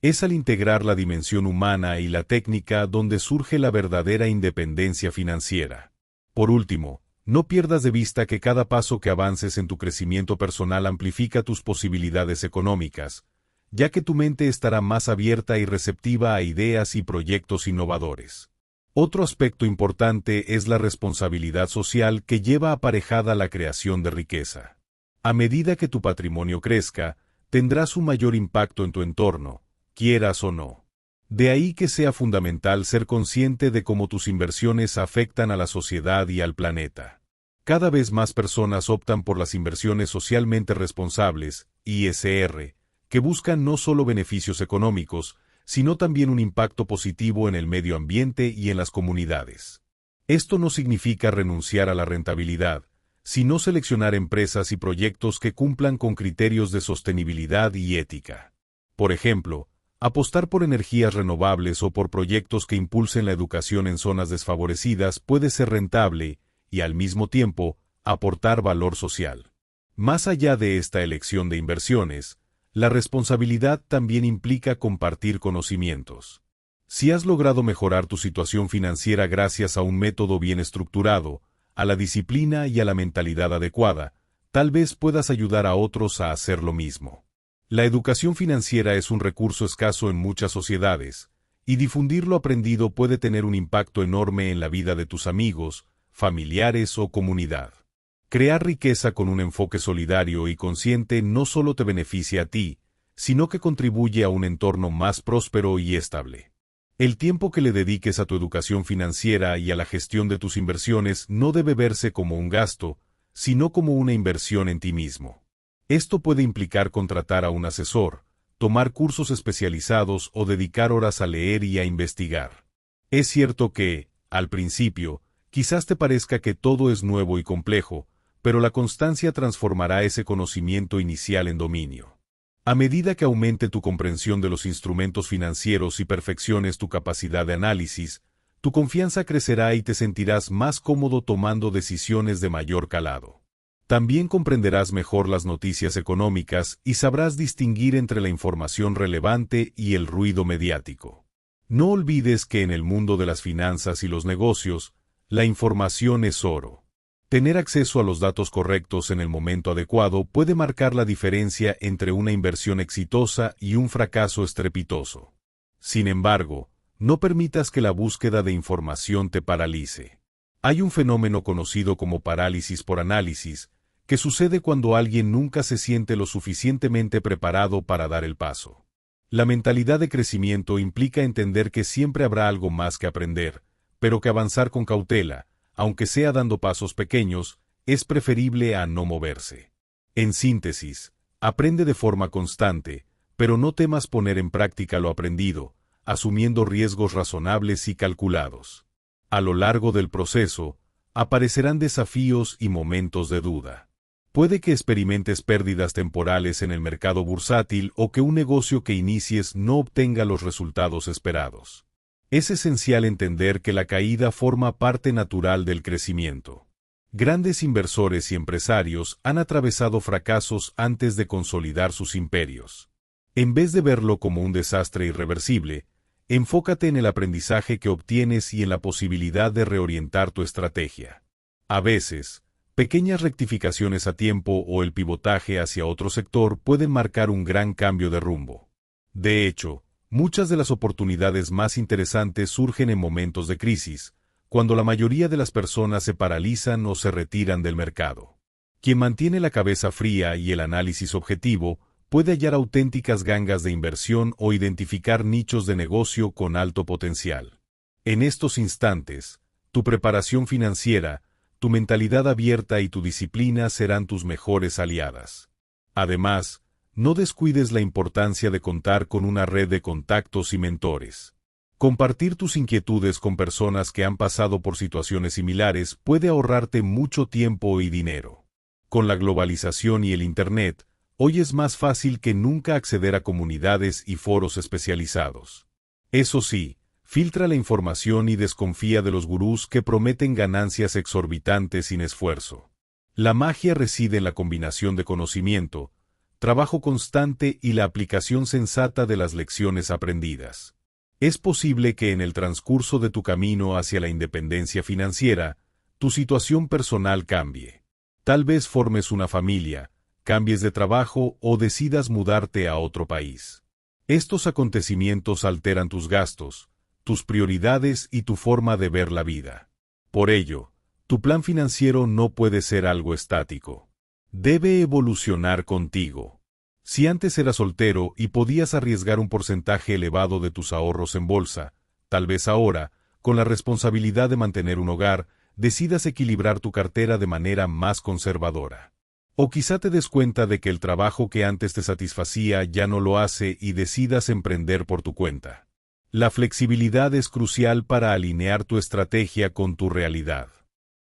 Es al integrar la dimensión humana y la técnica donde surge la verdadera independencia financiera. Por último, no pierdas de vista que cada paso que avances en tu crecimiento personal amplifica tus posibilidades económicas, ya que tu mente estará más abierta y receptiva a ideas y proyectos innovadores. Otro aspecto importante es la responsabilidad social que lleva aparejada la creación de riqueza. A medida que tu patrimonio crezca, tendrás un mayor impacto en tu entorno, quieras o no. De ahí que sea fundamental ser consciente de cómo tus inversiones afectan a la sociedad y al planeta. Cada vez más personas optan por las inversiones socialmente responsables, ISR, que buscan no solo beneficios económicos, sino también un impacto positivo en el medio ambiente y en las comunidades. Esto no significa renunciar a la rentabilidad, sino seleccionar empresas y proyectos que cumplan con criterios de sostenibilidad y ética. Por ejemplo, apostar por energías renovables o por proyectos que impulsen la educación en zonas desfavorecidas puede ser rentable y, al mismo tiempo, aportar valor social. Más allá de esta elección de inversiones, la responsabilidad también implica compartir conocimientos. Si has logrado mejorar tu situación financiera gracias a un método bien estructurado, a la disciplina y a la mentalidad adecuada, tal vez puedas ayudar a otros a hacer lo mismo. La educación financiera es un recurso escaso en muchas sociedades, y difundir lo aprendido puede tener un impacto enorme en la vida de tus amigos, familiares o comunidad. Crear riqueza con un enfoque solidario y consciente no solo te beneficia a ti, sino que contribuye a un entorno más próspero y estable. El tiempo que le dediques a tu educación financiera y a la gestión de tus inversiones no debe verse como un gasto, sino como una inversión en ti mismo. Esto puede implicar contratar a un asesor, tomar cursos especializados o dedicar horas a leer y a investigar. Es cierto que, al principio, quizás te parezca que todo es nuevo y complejo, pero la constancia transformará ese conocimiento inicial en dominio. A medida que aumente tu comprensión de los instrumentos financieros y perfecciones tu capacidad de análisis, tu confianza crecerá y te sentirás más cómodo tomando decisiones de mayor calado. También comprenderás mejor las noticias económicas y sabrás distinguir entre la información relevante y el ruido mediático. No olvides que en el mundo de las finanzas y los negocios, la información es oro. Tener acceso a los datos correctos en el momento adecuado puede marcar la diferencia entre una inversión exitosa y un fracaso estrepitoso. Sin embargo, no permitas que la búsqueda de información te paralice. Hay un fenómeno conocido como parálisis por análisis, que sucede cuando alguien nunca se siente lo suficientemente preparado para dar el paso. La mentalidad de crecimiento implica entender que siempre habrá algo más que aprender, pero que avanzar con cautela, aunque sea dando pasos pequeños, es preferible a no moverse. En síntesis, aprende de forma constante, pero no temas poner en práctica lo aprendido, asumiendo riesgos razonables y calculados. A lo largo del proceso, aparecerán desafíos y momentos de duda. Puede que experimentes pérdidas temporales en el mercado bursátil o que un negocio que inicies no obtenga los resultados esperados. Es esencial entender que la caída forma parte natural del crecimiento. Grandes inversores y empresarios han atravesado fracasos antes de consolidar sus imperios. En vez de verlo como un desastre irreversible, enfócate en el aprendizaje que obtienes y en la posibilidad de reorientar tu estrategia. A veces, pequeñas rectificaciones a tiempo o el pivotaje hacia otro sector pueden marcar un gran cambio de rumbo. De hecho, muchas de las oportunidades más interesantes surgen en momentos de crisis, cuando la mayoría de las personas se paralizan o se retiran del mercado. Quien mantiene la cabeza fría y el análisis objetivo puede hallar auténticas gangas de inversión o identificar nichos de negocio con alto potencial. En estos instantes, tu preparación financiera, tu mentalidad abierta y tu disciplina serán tus mejores aliadas. Además, no descuides la importancia de contar con una red de contactos y mentores. Compartir tus inquietudes con personas que han pasado por situaciones similares puede ahorrarte mucho tiempo y dinero. Con la globalización y el Internet, hoy es más fácil que nunca acceder a comunidades y foros especializados. Eso sí, filtra la información y desconfía de los gurús que prometen ganancias exorbitantes sin esfuerzo. La magia reside en la combinación de conocimiento, trabajo constante y la aplicación sensata de las lecciones aprendidas. Es posible que en el transcurso de tu camino hacia la independencia financiera, tu situación personal cambie. Tal vez formes una familia, cambies de trabajo o decidas mudarte a otro país. Estos acontecimientos alteran tus gastos, tus prioridades y tu forma de ver la vida. Por ello, tu plan financiero no puede ser algo estático. Debe evolucionar contigo. Si antes eras soltero y podías arriesgar un porcentaje elevado de tus ahorros en bolsa, tal vez ahora, con la responsabilidad de mantener un hogar, decidas equilibrar tu cartera de manera más conservadora. O quizá te des cuenta de que el trabajo que antes te satisfacía ya no lo hace y decidas emprender por tu cuenta. La flexibilidad es crucial para alinear tu estrategia con tu realidad.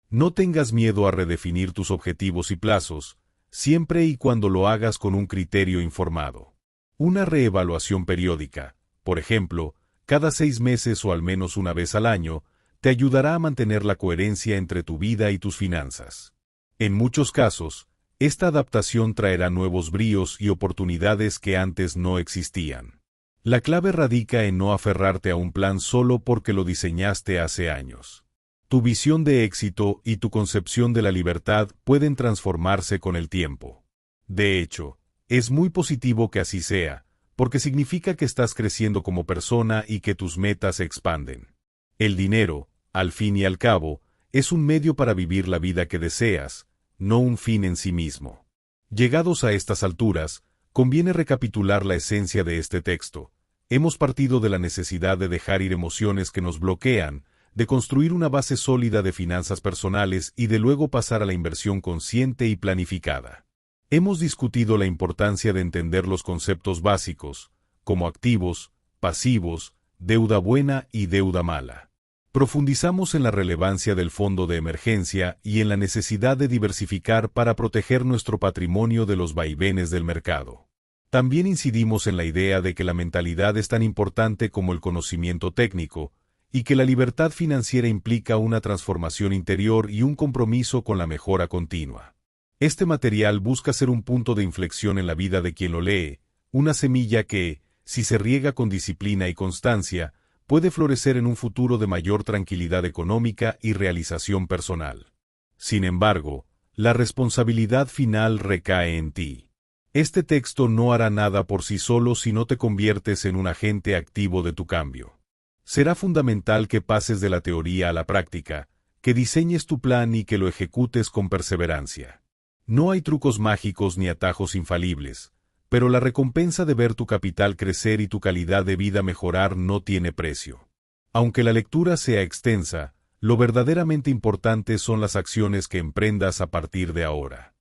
No tengas miedo a redefinir tus objetivos y plazos, siempre y cuando lo hagas con un criterio informado. Una reevaluación periódica, por ejemplo, cada 6 meses o al menos una vez al año, te ayudará a mantener la coherencia entre tu vida y tus finanzas. En muchos casos, esta adaptación traerá nuevos bríos y oportunidades que antes no existían. La clave radica en no aferrarte a un plan solo porque lo diseñaste hace años. Tu visión de éxito y tu concepción de la libertad pueden transformarse con el tiempo. De hecho, es muy positivo que así sea, porque significa que estás creciendo como persona y que tus metas se expanden. El dinero, al fin y al cabo, es un medio para vivir la vida que deseas, no un fin en sí mismo. Llegados a estas alturas, conviene recapitular la esencia de este texto. Hemos partido de la necesidad de dejar ir emociones que nos bloquean, de construir una base sólida de finanzas personales y de luego pasar a la inversión consciente y planificada. Hemos discutido la importancia de entender los conceptos básicos, como activos, pasivos, deuda buena y deuda mala. Profundizamos en la relevancia del fondo de emergencia y en la necesidad de diversificar para proteger nuestro patrimonio de los vaivenes del mercado. También incidimos en la idea de que la mentalidad es tan importante como el conocimiento técnico, y que la libertad financiera implica una transformación interior y un compromiso con la mejora continua. Este material busca ser un punto de inflexión en la vida de quien lo lee, una semilla que, si se riega con disciplina y constancia, puede florecer en un futuro de mayor tranquilidad económica y realización personal. Sin embargo, la responsabilidad final recae en ti. Este texto no hará nada por sí solo si no te conviertes en un agente activo de tu cambio. Será fundamental que pases de la teoría a la práctica, que diseñes tu plan y que lo ejecutes con perseverancia. No hay trucos mágicos ni atajos infalibles, pero la recompensa de ver tu capital crecer y tu calidad de vida mejorar no tiene precio. Aunque la lectura sea extensa, lo verdaderamente importante son las acciones que emprendas a partir de ahora.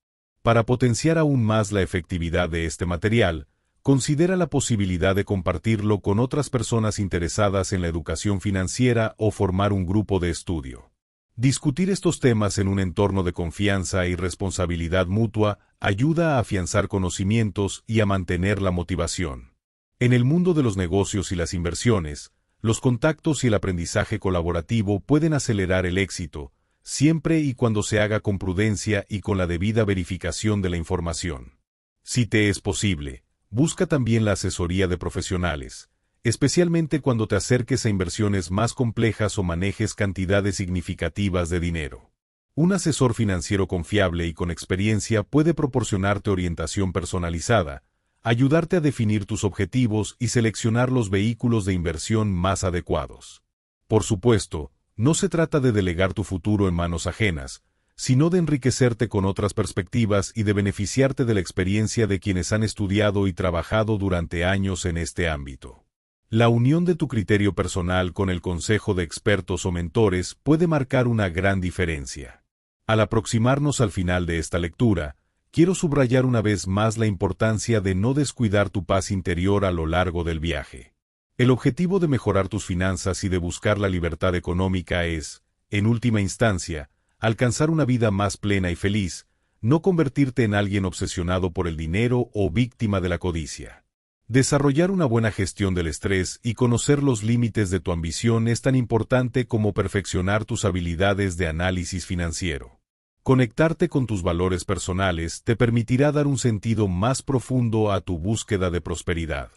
Para potenciar aún más la efectividad de este material, considera la posibilidad de compartirlo con otras personas interesadas en la educación financiera o formar un grupo de estudio. Discutir estos temas en un entorno de confianza y responsabilidad mutua ayuda a afianzar conocimientos y a mantener la motivación. En el mundo de los negocios y las inversiones, los contactos y el aprendizaje colaborativo pueden acelerar el éxito, siempre y cuando se haga con prudencia y con la debida verificación de la información. Si te es posible, busca también la asesoría de profesionales, especialmente cuando te acerques a inversiones más complejas o manejes cantidades significativas de dinero. Un asesor financiero confiable y con experiencia puede proporcionarte orientación personalizada, ayudarte a definir tus objetivos y seleccionar los vehículos de inversión más adecuados. Por supuesto, no se trata de delegar tu futuro en manos ajenas, sino de enriquecerte con otras perspectivas y de beneficiarte de la experiencia de quienes han estudiado y trabajado durante años en este ámbito. La unión de tu criterio personal con el consejo de expertos o mentores puede marcar una gran diferencia. Al aproximarnos al final de esta lectura, quiero subrayar una vez más la importancia de no descuidar tu paz interior a lo largo del viaje. El objetivo de mejorar tus finanzas y de buscar la libertad económica es, en última instancia, alcanzar una vida más plena y feliz, no convertirte en alguien obsesionado por el dinero o víctima de la codicia. Desarrollar una buena gestión del estrés y conocer los límites de tu ambición es tan importante como perfeccionar tus habilidades de análisis financiero. Conectarte con tus valores personales te permitirá dar un sentido más profundo a tu búsqueda de prosperidad.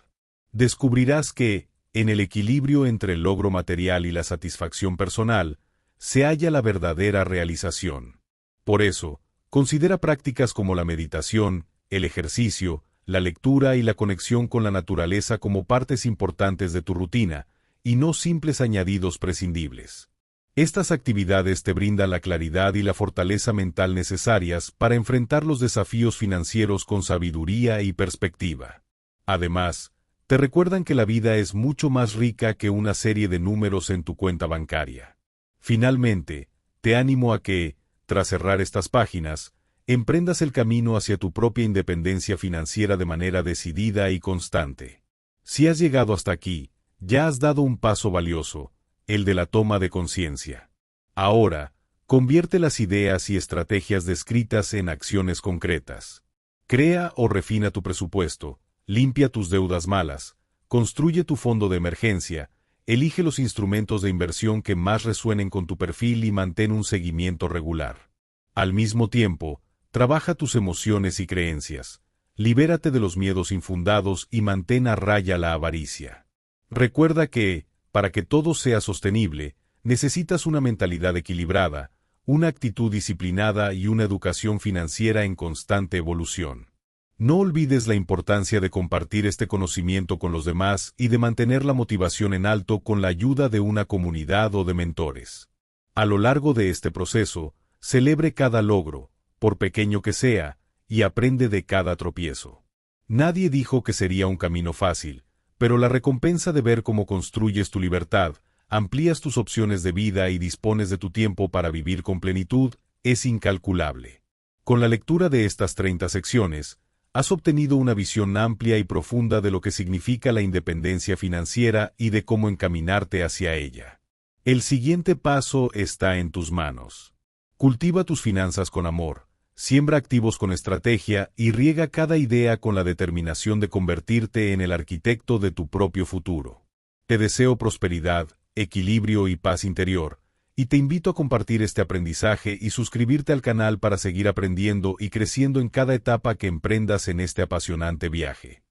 Descubrirás que, en el equilibrio entre el logro material y la satisfacción personal, se halla la verdadera realización. Por eso, considera prácticas como la meditación, el ejercicio, la lectura y la conexión con la naturaleza como partes importantes de tu rutina, y no simples añadidos prescindibles. Estas actividades te brindan la claridad y la fortaleza mental necesarias para enfrentar los desafíos financieros con sabiduría y perspectiva. Además, te recuerdan que la vida es mucho más rica que una serie de números en tu cuenta bancaria. Finalmente, te animo a que, tras cerrar estas páginas, emprendas el camino hacia tu propia independencia financiera de manera decidida y constante. Si has llegado hasta aquí, ya has dado un paso valioso, el de la toma de conciencia. Ahora, convierte las ideas y estrategias descritas en acciones concretas. Crea o refina tu presupuesto, limpia tus deudas malas, construye tu fondo de emergencia, elige los instrumentos de inversión que más resuenen con tu perfil y mantén un seguimiento regular. Al mismo tiempo, trabaja tus emociones y creencias, libérate de los miedos infundados y mantén a raya la avaricia. Recuerda que, para que todo sea sostenible, necesitas una mentalidad equilibrada, una actitud disciplinada y una educación financiera en constante evolución. No olvides la importancia de compartir este conocimiento con los demás y de mantener la motivación en alto con la ayuda de una comunidad o de mentores. A lo largo de este proceso, celebre cada logro, por pequeño que sea, y aprende de cada tropiezo. Nadie dijo que sería un camino fácil, Pero la recompensa de ver cómo construyes tu libertad, amplías tus opciones de vida y dispones de tu tiempo para vivir con plenitud, es incalculable. Con la lectura de estas 30 secciones, has obtenido una visión amplia y profunda de lo que significa la independencia financiera y de cómo encaminarte hacia ella. El siguiente paso está en tus manos. Cultiva tus finanzas con amor, siembra activos con estrategia y riega cada idea con la determinación de convertirte en el arquitecto de tu propio futuro. Te deseo prosperidad, equilibrio y paz interior, y te invito a compartir este aprendizaje y suscribirte al canal para seguir aprendiendo y creciendo en cada etapa que emprendas en este apasionante viaje.